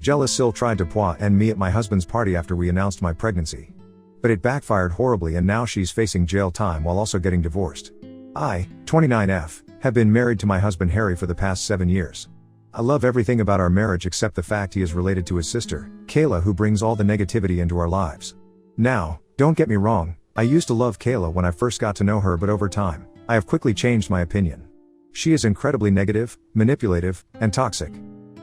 Jealous Sil tried to Pois and me at my husband's party after we announced my pregnancy. But it backfired horribly and now she's facing jail time while also getting divorced. I, 29F, have been married to my husband Harry for the past 7 years. I love everything about our marriage except the fact he is related to his sister, Kayla, who brings all the negativity into our lives. Now, don't get me wrong, I used to love Kayla when I first got to know her, but over time, I have quickly changed my opinion. She is incredibly negative, manipulative, and toxic.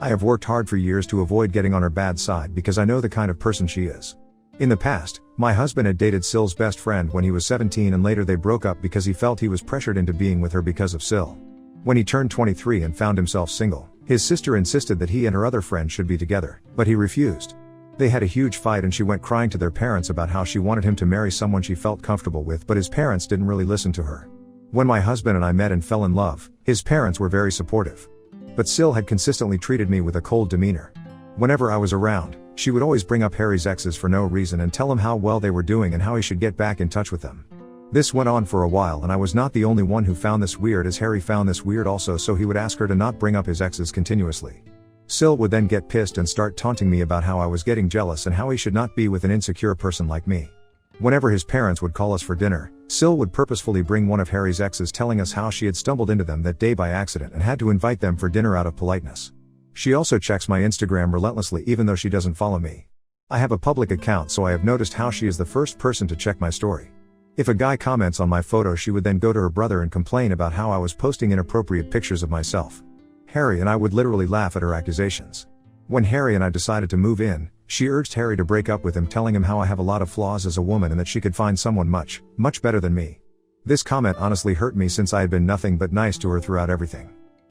I have worked hard for years to avoid getting on her bad side because I know the kind of person she is. In the past, my husband had dated Sil's best friend when he was 17 and later they broke up because he felt he was pressured into being with her because of Sil. When he turned 23 and found himself single, his sister insisted that he and her other friend should be together, but he refused. They had a huge fight and she went crying to their parents about how she wanted him to marry someone she felt comfortable with, but his parents didn't really listen to her. When my husband and I met and fell in love, his parents were very supportive. But Sil had consistently treated me with a cold demeanor. Whenever I was around, she would always bring up Harry's exes for no reason and tell him how well they were doing and how he should get back in touch with them. This went on for a while and I was not the only one who found this weird, as Harry found this weird also, so he would ask her to not bring up his exes continuously. Sil would then get pissed and start taunting me about how I was getting jealous and how he should not be with an insecure person like me. Whenever his parents would call us for dinner, Sil would purposefully bring one of Harry's exes, telling us how she had stumbled into them that day by accident and had to invite them for dinner out of politeness. She also checks my Instagram relentlessly even though she doesn't follow me. I have a public account, so I have noticed how she is the first person to check my story. If a guy comments on my photo, she would then go to her brother and complain about how I was posting inappropriate pictures of myself. Harry and I would literally laugh at her accusations. When Harry and I decided to move in, she urged Harry to break up with him, telling him how I have a lot of flaws as a woman and that she could find someone much, much better than me. This comment honestly hurt me since I had been nothing but nice to her throughout everything.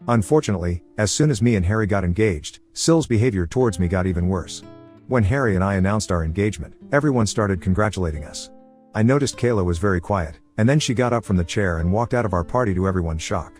Unfortunately, as soon as me and Harry got engaged, Sil's behavior towards me got even worse. When Harry and I announced our engagement, everyone started congratulating us. I noticed Kayla was very quiet, and then she got up from the chair and walked out of our party to everyone's shock.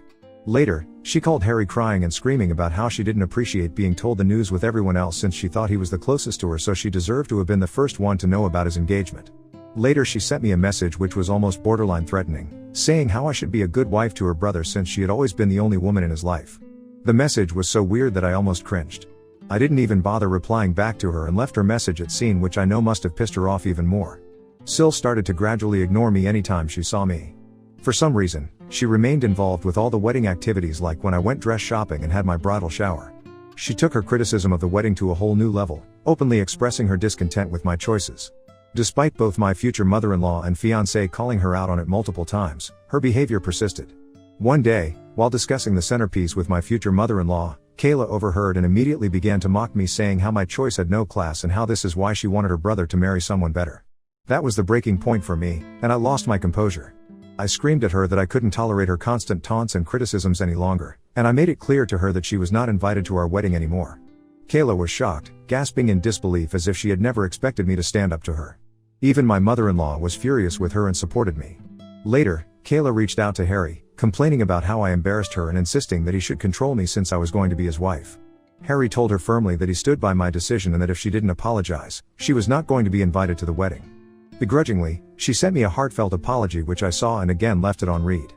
Later, she called Harry crying and screaming about how she didn't appreciate being told the news with everyone else since she thought he was the closest to her, so she deserved to have been the first one to know about his engagement. Later she sent me a message which was almost borderline threatening, saying how I should be a good wife to her brother since she had always been the only woman in his life. The message was so weird that I almost cringed. I didn't even bother replying back to her and left her message at scene, which I know must have pissed her off even more. Sil started to gradually ignore me anytime she saw me. For some reason, she remained involved with all the wedding activities, like when I went dress shopping and had my bridal shower. She took her criticism of the wedding to a whole new level, openly expressing her discontent with my choices. Despite both my future mother-in-law and fiancé calling her out on it multiple times, her behavior persisted. One day, while discussing the centerpiece with my future mother-in-law, Kayla overheard and immediately began to mock me, saying how my choice had no class and how this is why she wanted her brother to marry someone better. That was the breaking point for me, and I lost my composure. I screamed at her that I couldn't tolerate her constant taunts and criticisms any longer, and I made it clear to her that she was not invited to our wedding anymore. Kayla was shocked, gasping in disbelief as if she had never expected me to stand up to her. Even my mother-in-law was furious with her and supported me. Later, Kayla reached out to Harry, complaining about how I embarrassed her and insisting that he should control me since I was going to be his wife. Harry told her firmly that he stood by my decision and that if she didn't apologize, she was not going to be invited to the wedding. Begrudgingly, she sent me a heartfelt apology which I saw and again left it on read.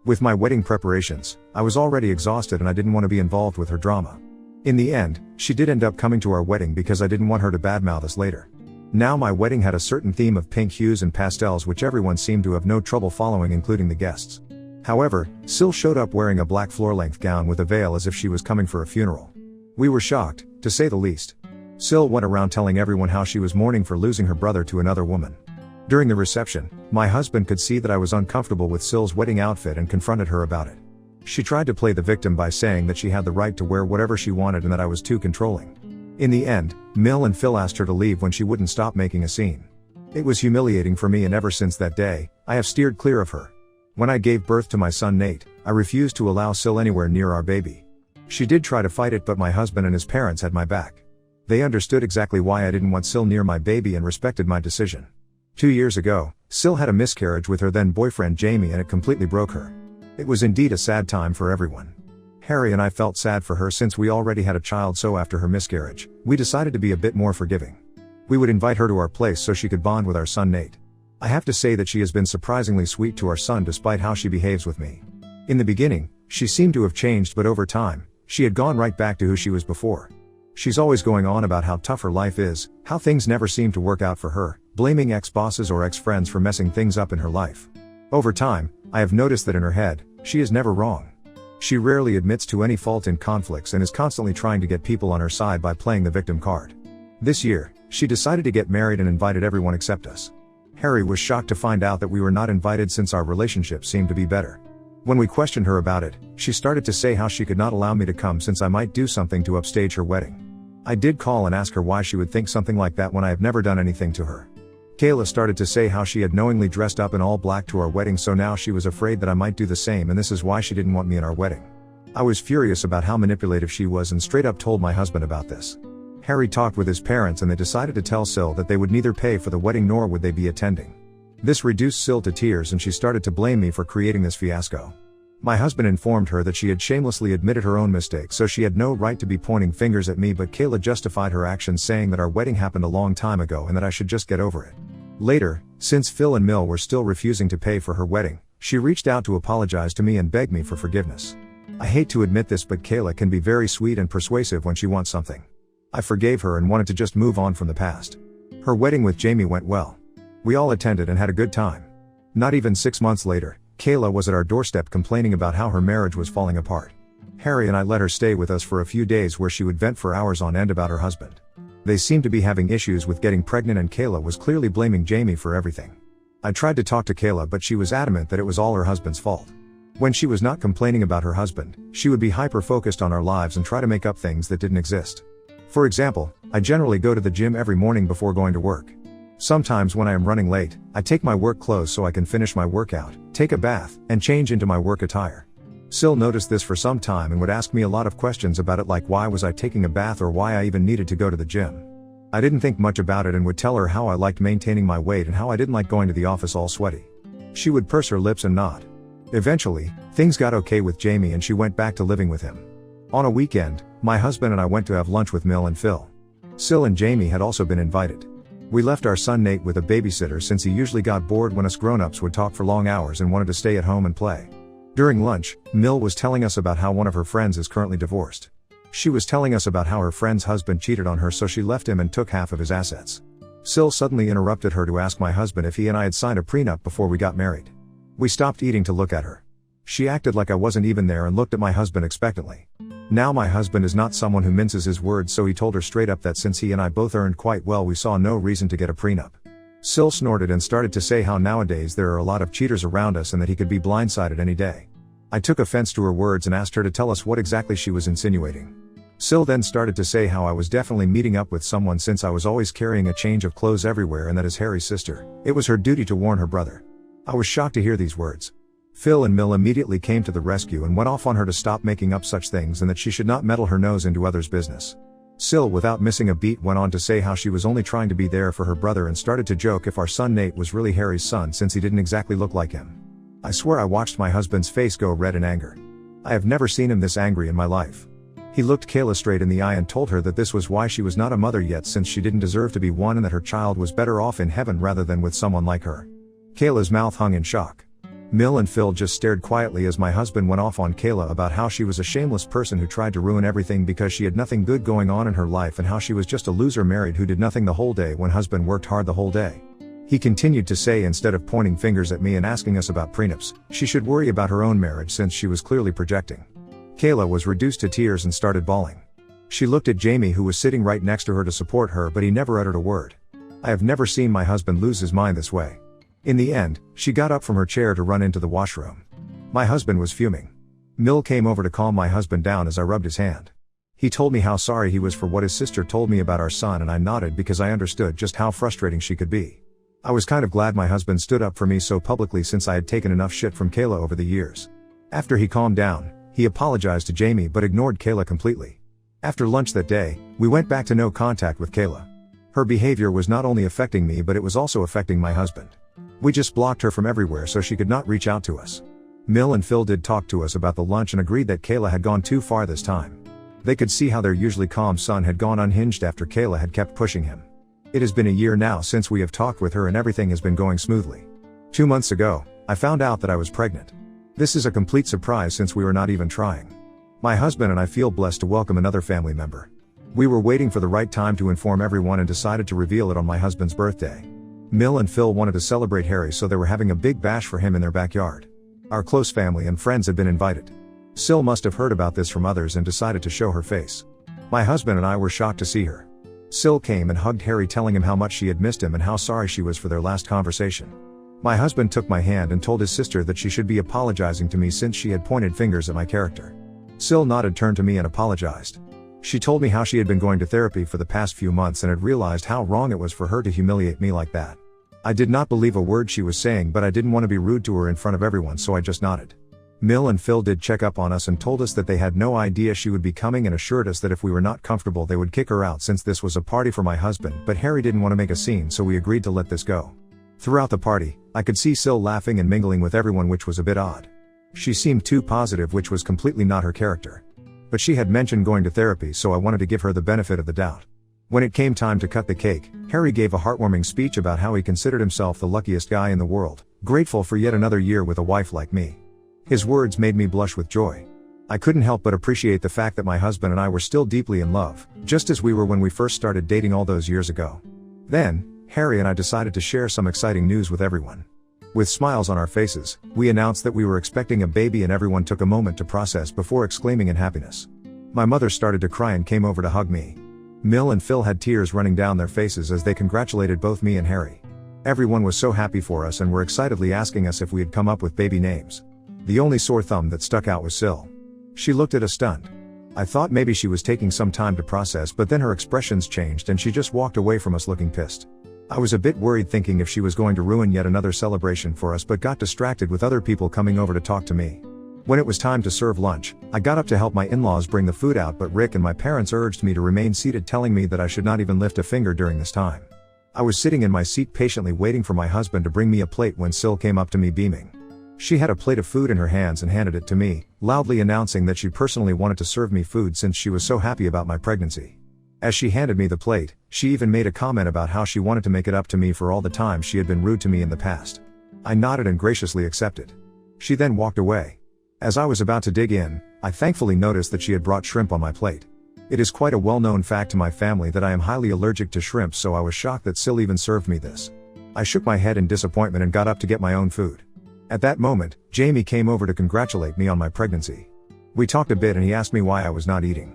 With my wedding preparations, I was already exhausted and I didn't want to be involved with her drama. In the end, she did end up coming to our wedding because I didn't want her to badmouth us later. Now my wedding had a certain theme of pink hues and pastels which everyone seemed to have no trouble following, including the guests. However, Sil showed up wearing a black floor-length gown with a veil as if she was coming for a funeral. We were shocked, to say the least. Sil went around telling everyone how she was mourning for losing her brother to another woman. During the reception, my husband could see that I was uncomfortable with Sil's wedding outfit and confronted her about it. She tried to play the victim by saying that she had the right to wear whatever she wanted and that I was too controlling. In the end, Mill and Phil asked her to leave when she wouldn't stop making a scene. It was humiliating for me, and ever since that day, I have steered clear of her. When I gave birth to my son Nate, I refused to allow Sil anywhere near our baby. She did try to fight it, but my husband and his parents had my back. They understood exactly why I didn't want Sil near my baby and respected my decision. 2 years ago, Sil had a miscarriage with her then boyfriend Jamie and it completely broke her. It was indeed a sad time for everyone. Harry and I felt sad for her since we already had a child, so after her miscarriage, we decided to be a bit more forgiving. We would invite her to our place so she could bond with our son Nate. I have to say that she has been surprisingly sweet to our son despite how she behaves with me. In the beginning, she seemed to have changed, but over time, she had gone right back to who she was before. She's always going on about how tough her life is, how things never seem to work out for her, blaming ex-bosses or ex-friends for messing things up in her life. Over time, I have noticed that in her head, she is never wrong. She rarely admits to any fault in conflicts and is constantly trying to get people on her side by playing the victim card. This year, she decided to get married and invited everyone except us. Harry was shocked to find out that we were not invited since our relationship seemed to be better. When we questioned her about it, she started to say how she could not allow me to come since I might do something to upstage her wedding. I did call and ask her why she would think something like that when I have never done anything to her. Kayla started to say how she had knowingly dressed up in all black to our wedding, so now she was afraid that I might do the same, and this is why she didn't want me in our wedding. I was furious about how manipulative she was and straight up told my husband about this. Harry talked with his parents and they decided to tell SIL that they would neither pay for the wedding nor would they be attending. This reduced SIL to tears and she started to blame me for creating this fiasco. My husband informed her that she had shamelessly admitted her own mistake, so she had no right to be pointing fingers at me, but Kayla justified her actions saying that our wedding happened a long time ago and that I should just get over it. Later, since Phil and Mill were still refusing to pay for her wedding, she reached out to apologize to me and beg me for forgiveness. I hate to admit this, but Kayla can be very sweet and persuasive when she wants something. I forgave her and wanted to just move on from the past. Her wedding with Jamie went well. We all attended and had a good time. Not even 6 months later, Kayla was at our doorstep complaining about how her marriage was falling apart. Harry and I let her stay with us for a few days where she would vent for hours on end about her husband. They seemed to be having issues with getting pregnant and Kayla was clearly blaming Jamie for everything. I tried to talk to Kayla, but she was adamant that it was all her husband's fault. When she was not complaining about her husband, she would be hyper-focused on our lives and try to make up things that didn't exist. For example, I generally go to the gym every morning before going to work. Sometimes when I am running late, I take my work clothes so I can finish my workout, take a bath, and change into my work attire. SIL noticed this for some time and would ask me a lot of questions about it, like why was I taking a bath or why I even needed to go to the gym. I didn't think much about it and would tell her how I liked maintaining my weight and how I didn't like going to the office all sweaty. She would purse her lips and nod. Eventually, things got okay with Jamie and she went back to living with him. On a weekend, my husband and I went to have lunch with Mill and Phil. SIL and Jamie had also been invited. We left our son Nate with a babysitter since he usually got bored when us grown-ups would talk for long hours and wanted to stay at home and play. During lunch, Mill was telling us about how one of her friends is currently divorced. She was telling us about how her friend's husband cheated on her, so she left him and took half of his assets. SIL suddenly interrupted her to ask my husband if he and I had signed a prenup before we got married. We stopped eating to look at her. She acted like I wasn't even there and looked at my husband expectantly. Now my husband is not someone who minces his words, so he told her straight up that since he and I both earned quite well, we saw no reason to get a prenup. SIL snorted and started to say how nowadays there are a lot of cheaters around us and that he could be blindsided any day. I took offense to her words and asked her to tell us what exactly she was insinuating. SIL then started to say how I was definitely meeting up with someone since I was always carrying a change of clothes everywhere and that as Harry's sister, it was her duty to warn her brother. I was shocked to hear these words. Phil and Mill immediately came to the rescue and went off on her to stop making up such things and that she should not meddle her nose into others' business. SIL, without missing a beat, went on to say how she was only trying to be there for her brother and started to joke if our son Nate was really Harry's son since he didn't exactly look like him. I swear I watched my husband's face go red in anger. I have never seen him this angry in my life. He looked Kayla straight in the eye and told her that this was why she was not a mother yet, since she didn't deserve to be one and that her child was better off in heaven rather than with someone like her. Kayla's mouth hung in shock. Mill and Phil just stared quietly as my husband went off on Kayla about how she was a shameless person who tried to ruin everything because she had nothing good going on in her life and how she was just a loser married who did nothing the whole day when husband worked hard the whole day. He continued to say instead of pointing fingers at me and asking us about prenups, she should worry about her own marriage since she was clearly projecting. Kayla was reduced to tears and started bawling. She looked at Jamie, who was sitting right next to her, to support her, but he never uttered a word. I have never seen my husband lose his mind this way. In the end, she got up from her chair to run into the washroom. My husband was fuming. Mill came over to calm my husband down as I rubbed his hand. He told me how sorry he was for what his sister told me about our son, and I nodded because I understood just how frustrating she could be. I was kind of glad my husband stood up for me so publicly since I had taken enough shit from Kayla over the years. After he calmed down, he apologized to Jamie but ignored Kayla completely. After lunch that day, we went back to no contact with Kayla. Her behavior was not only affecting me but it was also affecting my husband. We just blocked her from everywhere so she could not reach out to us. Mill and Phil did talk to us about the lunch and agreed that Kayla had gone too far this time. They could see how their usually calm son had gone unhinged after Kayla had kept pushing him. It has been a year now since we have talked with her and everything has been going smoothly. 2 months ago, I found out that I was pregnant. This is a complete surprise since we were not even trying. My husband and I feel blessed to welcome another family member. We were waiting for the right time to inform everyone and decided to reveal it on my husband's birthday. Mill and Phil wanted to celebrate Harry, so they were having a big bash for him in their backyard. Our close family and friends had been invited. SIL must have heard about this from others and decided to show her face. My husband and I were shocked to see her. SIL came and hugged Harry, telling him how much she had missed him and how sorry she was for their last conversation. My husband took my hand and told his sister that she should be apologizing to me since she had pointed fingers at my character. SIL nodded, turned to me and apologized. She told me how she had been going to therapy for the past few months and had realized how wrong it was for her to humiliate me like that. I did not believe a word she was saying, but I didn't want to be rude to her in front of everyone, so I just nodded. Mill and Phil did check up on us and told us that they had no idea she would be coming and assured us that if we were not comfortable they would kick her out since this was a party for my husband, but Harry didn't want to make a scene, so we agreed to let this go. Throughout the party, I could see SIL laughing and mingling with everyone, which was a bit odd. She seemed too positive, which was completely not her character. But she had mentioned going to therapy, so I wanted to give her the benefit of the doubt. When it came time to cut the cake, Harry gave a heartwarming speech about how he considered himself the luckiest guy in the world, grateful for yet another year with a wife like me. His words made me blush with joy. I couldn't help but appreciate the fact that my husband and I were still deeply in love, just as we were when we first started dating all those years ago. Then, Harry and I decided to share some exciting news with everyone. With smiles on our faces, we announced that we were expecting a baby, and everyone took a moment to process before exclaiming in happiness. My mother started to cry and came over to hug me. Mill and Phil had tears running down their faces as they congratulated both me and Harry. Everyone was so happy for us and were excitedly asking us if we had come up with baby names. The only sore thumb that stuck out was SIL. She looked at us stunned. I thought maybe she was taking some time to process, but then her expressions changed and she just walked away from us looking pissed. I was a bit worried, thinking if she was going to ruin yet another celebration for us, but got distracted with other people coming over to talk to me. When it was time to serve lunch, I got up to help my in-laws bring the food out, but Rick and my parents urged me to remain seated, telling me that I should not even lift a finger during this time. I was sitting in my seat patiently waiting for my husband to bring me a plate when SIL came up to me beaming. She had a plate of food in her hands and handed it to me, loudly announcing that she personally wanted to serve me food since she was so happy about my pregnancy. As she handed me the plate, she even made a comment about how she wanted to make it up to me for all the times she had been rude to me in the past. I nodded and graciously accepted. She then walked away. As I was about to dig in, I thankfully noticed that she had brought shrimp on my plate. It is quite a well-known fact to my family that I am highly allergic to shrimp, so I was shocked that SIL even served me this. I shook my head in disappointment and got up to get my own food. At that moment, Jamie came over to congratulate me on my pregnancy. We talked a bit and he asked me why I was not eating.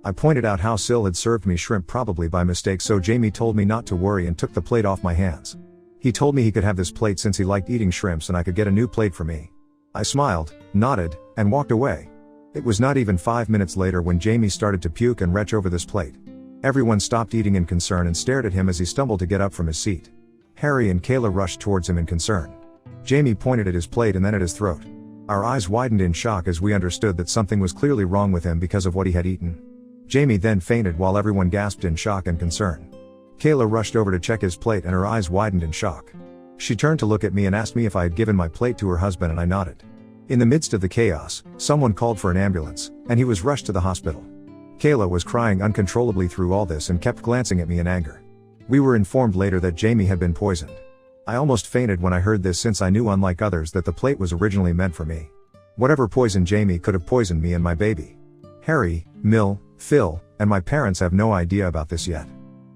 I pointed out how SIL had served me shrimp probably by mistake, so Jamie told me not to worry and took the plate off my hands. He told me he could have this plate since he liked eating shrimps and I could get a new plate for me. I smiled, nodded, and walked away. It was not even 5 minutes later when Jamie started to puke and retch over this plate. Everyone stopped eating in concern and stared at him as he stumbled to get up from his seat. Harry and Kayla rushed towards him in concern. Jamie pointed at his plate and then at his throat. Our eyes widened in shock as we understood that something was clearly wrong with him because of what he had eaten. Jamie then fainted while everyone gasped in shock and concern. Kayla rushed over to check his plate and her eyes widened in shock. She turned to look at me and asked me if I had given my plate to her husband, and I nodded. In the midst of the chaos, someone called for an ambulance, and he was rushed to the hospital. Kayla was crying uncontrollably through all this and kept glancing at me in anger. We were informed later that Jamie had been poisoned. I almost fainted when I heard this, since I knew, unlike others, that the plate was originally meant for me. Whatever poisoned Jamie could have poisoned me and my baby. Harry, Mill, Phil, and my parents have no idea about this yet.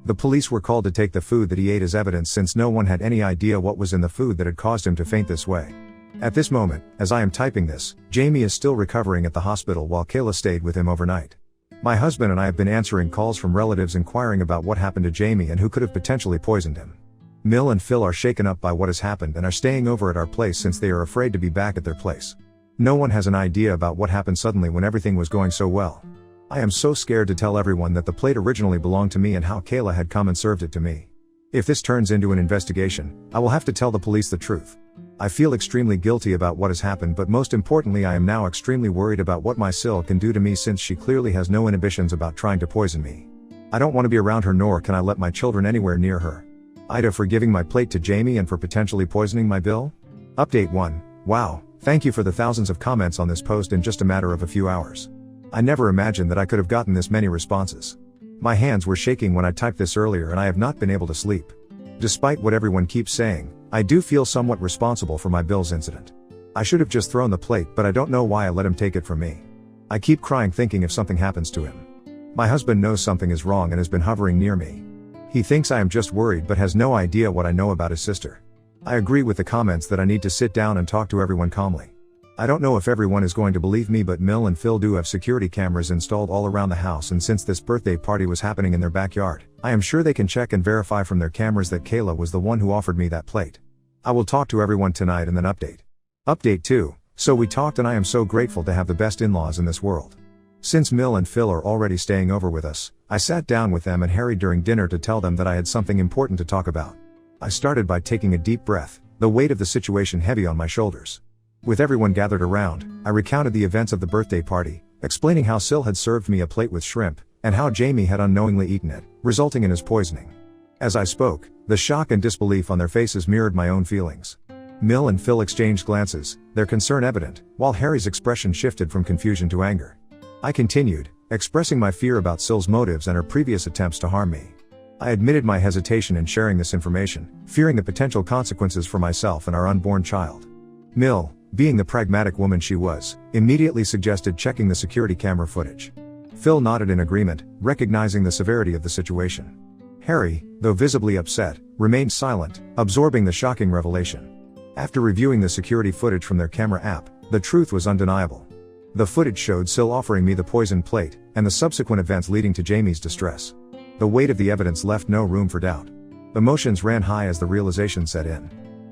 The police were called to take the food that he ate as evidence, since no one had any idea what was in the food that had caused him to faint this way. At this moment, as I am typing this, Jamie is still recovering at the hospital while Kayla stayed with him overnight. My husband and I have been answering calls from relatives inquiring about what happened to Jamie and who could have potentially poisoned him. Mill and Phil are shaken up by what has happened and are staying over at our place since they are afraid to be back at their place. No one has an idea about what happened suddenly when everything was going so well. I am so scared to tell everyone that the plate originally belonged to me and how Kayla had come and served it to me. If this turns into an investigation, I will have to tell the police the truth. I feel extremely guilty about what has happened, but most importantly I am now extremely worried about what my SIL can do to me, since she clearly has no inhibitions about trying to poison me. I don't want to be around her, nor can I let my children anywhere near her. Ida for giving my plate to Jamie and for potentially poisoning my Bill. Update 1. Wow, thank you for the thousands of comments on this post in just a matter of a few hours. I never imagined that I could have gotten this many responses. My hands were shaking when I typed this earlier and I have not been able to sleep. Despite what everyone keeps saying, I do feel somewhat responsible for my Bill's incident. I should have just thrown the plate, but I don't know why I let him take it from me. I keep crying thinking if something happens to him. My husband knows something is wrong and has been hovering near me. He thinks I am just worried but has no idea what I know about his sister. I agree with the comments that I need to sit down and talk to everyone calmly. I don't know if everyone is going to believe me, but Mill and Phil do have security cameras installed all around the house, and since this birthday party was happening in their backyard, I am sure they can check and verify from their cameras that Kayla was the one who offered me that plate. I will talk to everyone tonight and then update. Update 2. So we talked and I am so grateful to have the best in-laws in this world. Since Mill and Phil are already staying over with us, I sat down with them and Harry during dinner to tell them that I had something important to talk about. I started by taking a deep breath, the weight of the situation heavy on my shoulders. With everyone gathered around, I recounted the events of the birthday party, explaining how SIL had served me a plate with shrimp, and how Jamie had unknowingly eaten it, resulting in his poisoning. As I spoke, the shock and disbelief on their faces mirrored my own feelings. Mill and Phil exchanged glances, their concern evident, while Harry's expression shifted from confusion to anger. I continued, expressing my fear about SIL's motives and her previous attempts to harm me. I admitted my hesitation in sharing this information, fearing the potential consequences for myself and our unborn child. Mill, being the pragmatic woman she was, immediately suggested checking the security camera footage. Phil nodded in agreement, recognizing the severity of the situation. Harry, though visibly upset, remained silent, absorbing the shocking revelation. After reviewing the security footage from their camera app, the truth was undeniable. The footage showed SIL offering me the poisoned plate, and the subsequent events leading to Jamie's distress. The weight of the evidence left no room for doubt. Emotions ran high as the realization set in.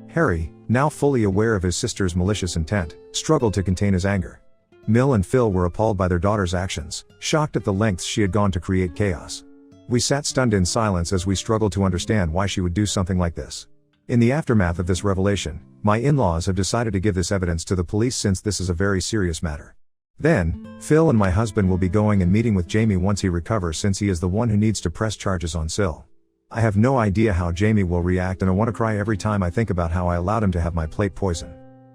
Harry, now fully aware of his sister's malicious intent, struggled to contain his anger. Mill and Phil were appalled by their daughter's actions, shocked at the lengths she had gone to create chaos. We sat stunned in silence as we struggled to understand why she would do something like this. In the aftermath of this revelation, my in-laws have decided to give this evidence to the police since this is a very serious matter. Then, Phil and my husband will be going and meeting with Jamie once he recovers, since he is the one who needs to press charges on SIL. I have no idea how Jamie will react, and I want to cry every time I think about how I allowed him to have my plate poison.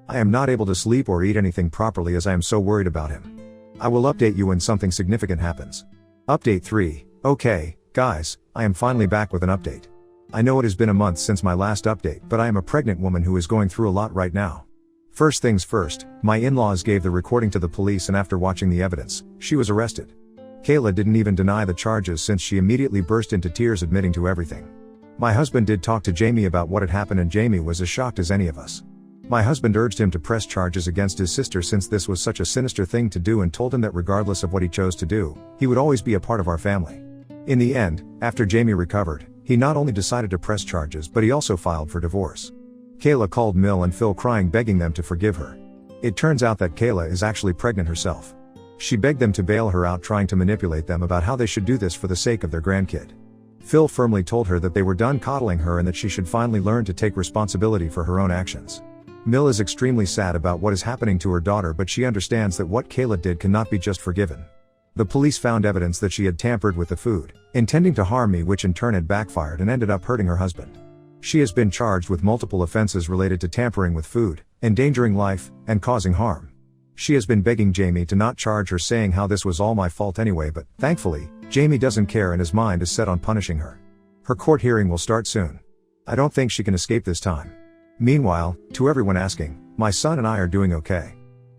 I am not able to sleep or eat anything properly as I am so worried about him. I will update you when something significant happens. Update 3. Okay, guys, I am finally back with an update. I know it has been a month since my last update, but I am a pregnant woman who is going through a lot right now. First things first, my in-laws gave the recording to the police, and after watching the evidence, she was arrested. Kayla didn't even deny the charges since she immediately burst into tears admitting to everything. My husband did talk to Jamie about what had happened, and Jamie was as shocked as any of us. My husband urged him to press charges against his sister since this was such a sinister thing to do, and told him that regardless of what he chose to do, he would always be a part of our family. In the end, after Jamie recovered, he not only decided to press charges but he also filed for divorce. Kayla called Mill and Phil crying, begging them to forgive her. It turns out that Kayla is actually pregnant herself. She begged them to bail her out, trying to manipulate them about how they should do this for the sake of their grandkid. Phil firmly told her that they were done coddling her and that she should finally learn to take responsibility for her own actions. Mill is extremely sad about what is happening to her daughter, but she understands that what Kayla did cannot be just forgiven. The police found evidence that she had tampered with the food, intending to harm me, which in turn had backfired and ended up hurting her husband. She has been charged with multiple offenses related to tampering with food, endangering life, and causing harm. She has been begging Jamie to not charge her, saying how this was all my fault anyway, but thankfully, Jamie doesn't care and his mind is set on punishing her. Her court hearing will start soon. I don't think she can escape this time. Meanwhile, to everyone asking, my son and I are doing okay.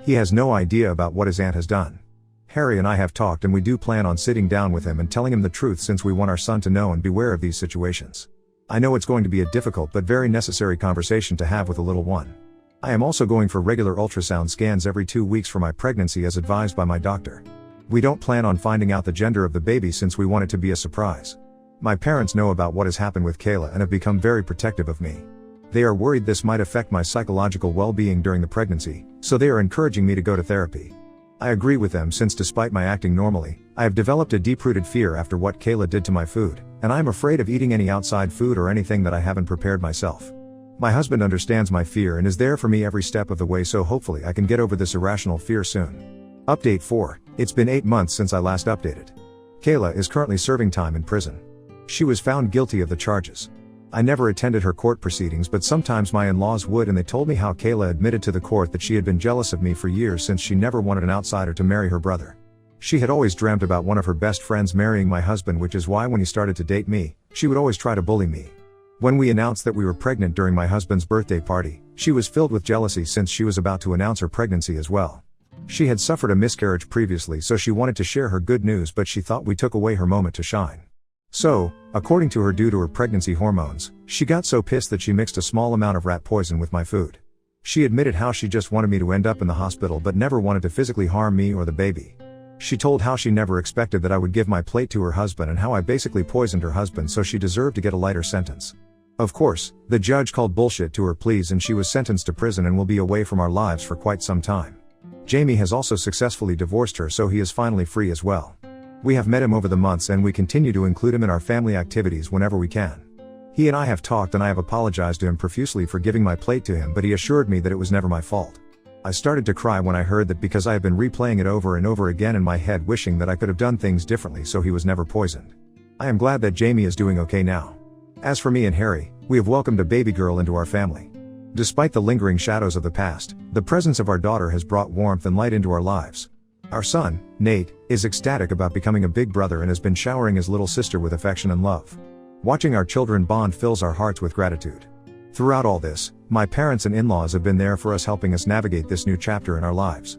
He has no idea about what his aunt has done. Harry and I have talked, and we do plan on sitting down with him and telling him the truth, since we want our son to know and beware of these situations. I know it's going to be a difficult but very necessary conversation to have with a little one. I am also going for regular ultrasound scans every 2 weeks for my pregnancy as advised by my doctor. We don't plan on finding out the gender of the baby since we want it to be a surprise. My parents know about what has happened with Kayla and have become very protective of me. They are worried this might affect my psychological well-being during the pregnancy, so they are encouraging me to go to therapy. I agree with them, since despite my acting normally, I have developed a deep-rooted fear after what Kayla did to my food, and I am afraid of eating any outside food or anything that I haven't prepared myself. My husband understands my fear and is there for me every step of the way, so hopefully I can get over this irrational fear soon. Update 4. It's been 8 months since I last updated. Kayla is currently serving time in prison. She was found guilty of the charges. I never attended her court proceedings, but sometimes my in-laws would, and they told me how Kayla admitted to the court that she had been jealous of me for years, since she never wanted an outsider to marry her brother. She had always dreamt about one of her best friends marrying my husband, which is why when he started to date me, she would always try to bully me. When we announced that we were pregnant during my husband's birthday party, she was filled with jealousy since she was about to announce her pregnancy as well. She had suffered a miscarriage previously, so she wanted to share her good news, but she thought we took away her moment to shine. So, according to her, due to her pregnancy hormones, she got so pissed that she mixed a small amount of rat poison with my food. She admitted how she just wanted me to end up in the hospital but never wanted to physically harm me or the baby. She told how she never expected that I would give my plate to her husband and how I basically poisoned her husband, so she deserved to get a lighter sentence. Of course, the judge called bullshit to her pleas and she was sentenced to prison and will be away from our lives for quite some time. Jamie has also successfully divorced her, so he is finally free as well. We have met him over the months and we continue to include him in our family activities whenever we can. He and I have talked and I have apologized to him profusely for giving my plate to him, but he assured me that it was never my fault. I started to cry when I heard that because I have been replaying it over and over again in my head, wishing that I could have done things differently so he was never poisoned. I am glad that Jamie is doing okay now. As for me and Harry, we have welcomed a baby girl into our family. Despite the lingering shadows of the past, the presence of our daughter has brought warmth and light into our lives. Our son, Nate, is ecstatic about becoming a big brother and has been showering his little sister with affection and love. Watching our children bond fills our hearts with gratitude. Throughout all this, my parents and in-laws have been there for us, helping us navigate this new chapter in our lives.